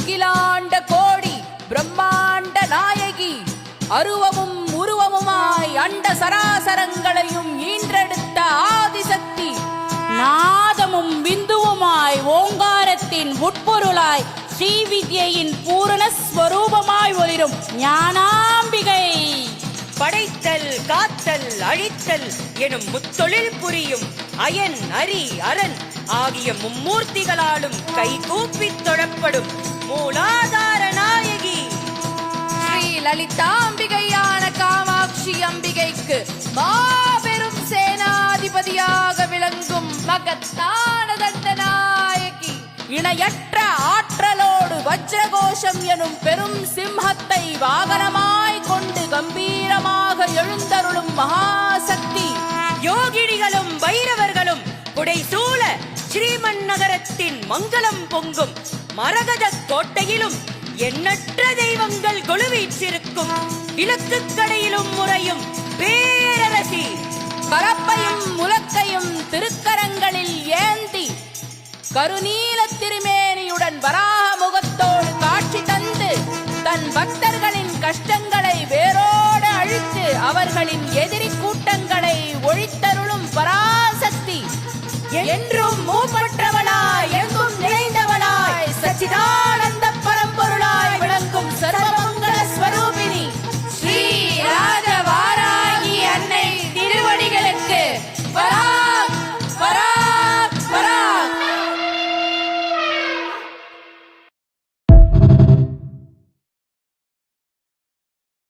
அகிலாண்ட கோடி பிரம்மாண்ட நாயகி, அருவமும் உருவமுமாய் அண்ட சராசரங்களையும் ஈன்றெடுத்த ஆதிசக்தி, நாதமும் விந்துவுமாய் ஓங்காரத்தின் உட்பொருளாய் ஸ்ரீவித்யின் பூரண ஸ்வரூபமாய் ஒளிரும் ஞானாம்பிகை. படைத்தல் காத்தல் அழித்தல் எனும் முத்தொழில் புரியும் அயன் அரி அரண் ஆகிய மும்மூர்த்திகளாலும் கைகூப்பித் தொழப்படும் மூலாதார நாயகி. ஸ்ரீ லலிதாம்பிகையான காமாட்சி அம்பிகைக்கு மாபெரும் சேனாதிபதியாக விளங்கும் மகத்தான தண்டநாயகி, இணையற்ற ஆற்றலோடு வஜ்ரகோஷம் எனும் பெரும் சிம்ஹத்தை வாகனமாய் கொண்டு கம்பீரமாக எழுந்தருளும் மகாசக்தி. யோகினிகளும் வைரவர்களும் புடைசூழ ஸ்ரீமன் நகரத்தின் மங்களம் பொங்கும் மரகத கோட்டையிலும் எண்ணற்ற தெய்வங்கள் கொலுவீற்றிருக்கும் விளக்கு கடையிலும் முறையும் பேரரசி. பரப்பையும் முலக்கையும் திருக்கரங்களில் ஏந்தி கருநீல திருமேனியுடன் வராக முகத்தோடு காட்சி தந்து தன் பக்தர்களின் கஷ்டங்கள்